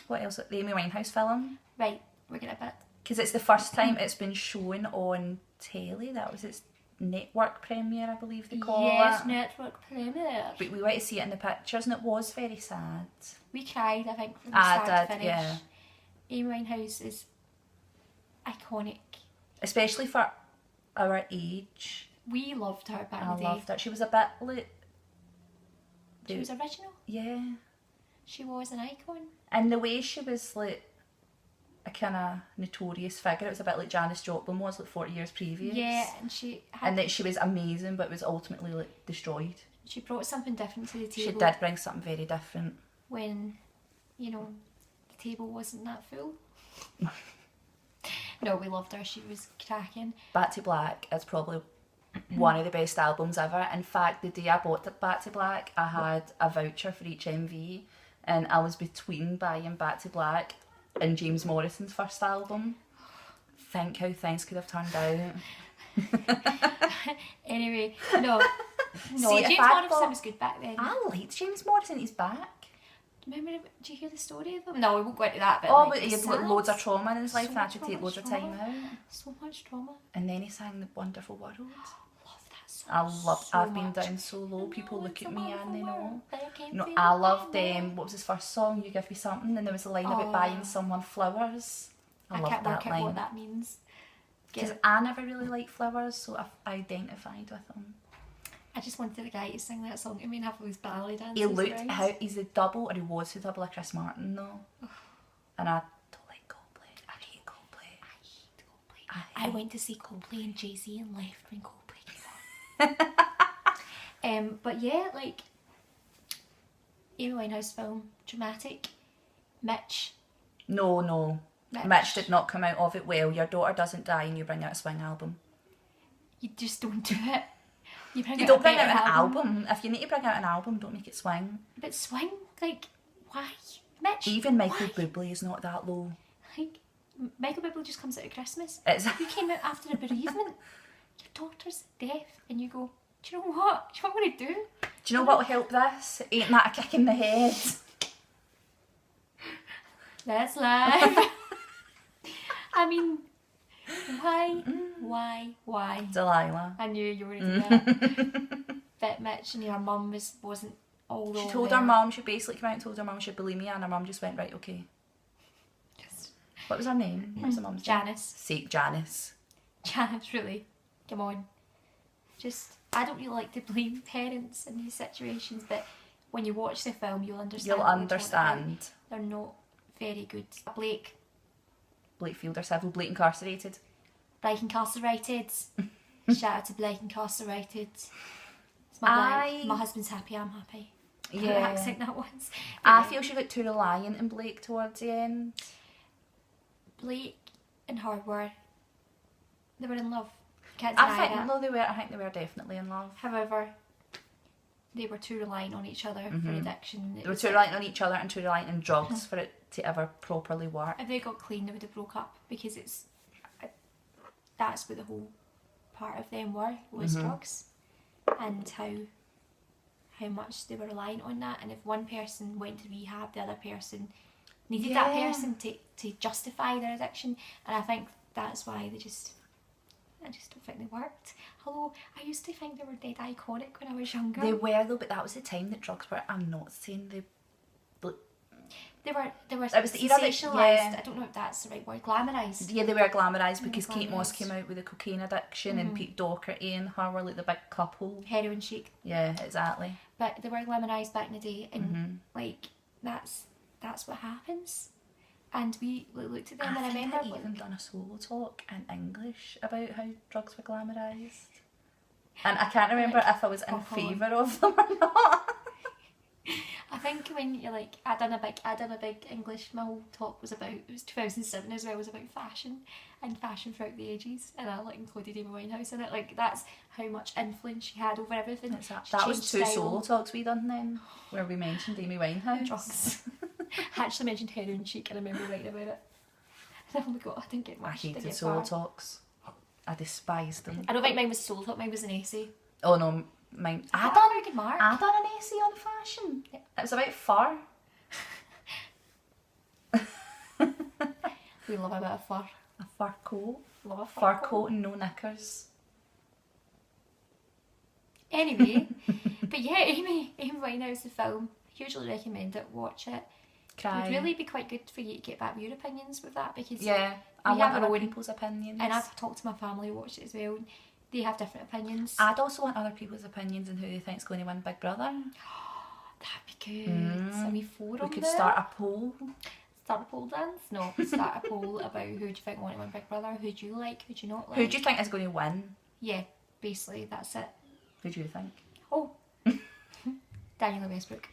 What else? The Amy Winehouse film. Right, we're getting a bit. Because it's the first time it's been shown on telly. That was its network premiere, I believe they call it. Yes, network premiere. But we went to see it in the pictures, and it was very sad. We cried, I think, from the start to finish. Yeah. Amy Winehouse is iconic. Especially for our age. We loved her back in the day. I loved her. She was a bit like... She was original. Yeah. She was an icon. And the way she was like a kind of notorious figure, it was a bit like Janis Joplin was like 40 years previous. Yeah, and she had... And that she was amazing, but was ultimately like destroyed. She brought something different to the table. She did bring something very different. When, you know, the table wasn't that full. No, we loved her. She was cracking. Back to Black is probably one of the best albums ever. In fact, the day I bought Back to Black, I had a voucher for each MV, and I was between buying Back to Black and James Morrison's first album. Think how things could have turned out. Anyway, no, See, James Morrison was good back then. I liked James Morrison. He's back. Remember? Did you hear the story of him? No, we won't go into that. But Oh, like, but he had sad. loads of trauma in his So life and had to much take loads of trauma. time out. So much trauma. And then he sang The Wonderful World. Love that song. I've been much. down so low. People No, look it's at a me and they wonderful know. world. They can No, feel I loved it. what was his first song? You Give Me Something, and there was a line about buying someone flowers. I can't loved work that out line. what that means. Because I never really liked flowers, so I identified with him. I just wanted the guy to sing that song. I mean, have those ballet dances. He looked around. how he's the double, or he was the double of Chris Martin though. And I don't like Coldplay. I hate Coldplay. I hate Coldplay. I went to see Coldplay and Jay-Z and left when Coldplay came on. But yeah, like Amy Winehouse film, dramatic. Mitch. No. Mitch did not come out of it well. Your daughter doesn't die and you bring out a swing album. You just don't do it. You don't bring out an album. If you need to bring out an album, don't make it swing. But swing, like, why? Mitch. Even Michael why? Bublé is not that low. Like, Michael Bublé just comes out at Christmas. You came out after a bereavement. Your daughter's deaf, and you go, do you know what? Do you know what I'm going to do? Do you know what will help this? Ain't that a kick in the head? That's life. I mean, why? Delilah. I knew you were going to do that. But Mitch and your mum wasn't all She over told there. her mum, she basically came out and told her mum she had bulimia, and her mum just went, right, okay. What was her name? What was her mum's name? Janice. Sake Janice. Janice, really. Come on. Just, I don't really like to blame parents in these situations, but when you watch the film, you'll understand. You'll what we're talking understand. about. They're not very good. Blake Fielder Civil, Blake incarcerated. incarcerated. Shout out to Blake incarcerated. It's my Blake. My husband's happy, I'm happy. Yeah. Accent that once. I feel she got too reliant in Blake towards the end. Blake and her they were in love. Can't deny I think that. they were definitely in love. However, they were too reliant on each other for addiction. They were too reliant on each other and too reliant on drugs for it to ever properly work. If they got clean, they would have broke up because that's what the whole part of them was drugs, and how much they were reliant on that. And if one person went to rehab, the other person needed that person to justify their addiction. And I think that's why I just don't think they worked. Hello, I used to think they were dead iconic when I was younger. They were though, but that was the time that drugs were. I'm not saying they were it was the era that- sensationalised. yeah. I don't know if that's the right word. Glamorised. Yeah, they were glamorised because Kate Moss glamorised. came out with a cocaine addiction and Pete Doherty and her were like the big couple. Heroin chic. Yeah, exactly. But they were glamorised back in the day, and like that's what happens. And we looked at them, and I remember I even done a solo talk in English about how drugs were glamorised, and I can't remember if I was in favour of them or not. I think when you're like, I done a big English. My whole talk was 2007 as well. It was about fashion and fashion throughout the ages, and I like included Amy Winehouse in it. Like that's how much influence she had over everything. That was 2 solo talks we done then, where we mentioned Amy Winehouse. Drugs. I actually mentioned heroin chic, and I remember writing about it. Oh my god, I didn't get much. I hated solo talks. I despised them. I don't think mine was a solo talk. Mine was an essay. Oh no, mine. I got a very good mark. done an essay on fashion. Yeah. It was about fur. We love a bit of fur. A fur coat. Love a Fur coat and no knickers. Anyway, but yeah, Amy Winehouse, the film, hugely recommend it. Watch it. Cry. It would really be quite good for you to get back your opinions with that, because Yeah, I we want have other our own, people's opinions. and I've talked to my family who watched it as well. They have different opinions. I'd also want other people's opinions on who they think's going to win Big Brother. That'd be good. So we forum We could there. start a poll. Start a poll dance? No, start a poll about who do you think want to win Big Brother, who do you like, who do you not like. Who do you think is going to win? Yeah, basically that's it. Who do you think? Oh, Daniel Westbrook.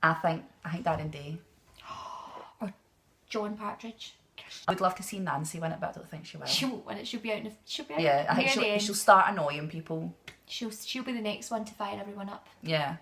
I think Darren Day. Or John Partridge. I would love to see Nancy win it, but I don't think she will. She won't win it. She'll be out. She'll be out. Yeah, I near think the end. she'll start annoying people. She'll be the next one to fire everyone up. Yeah.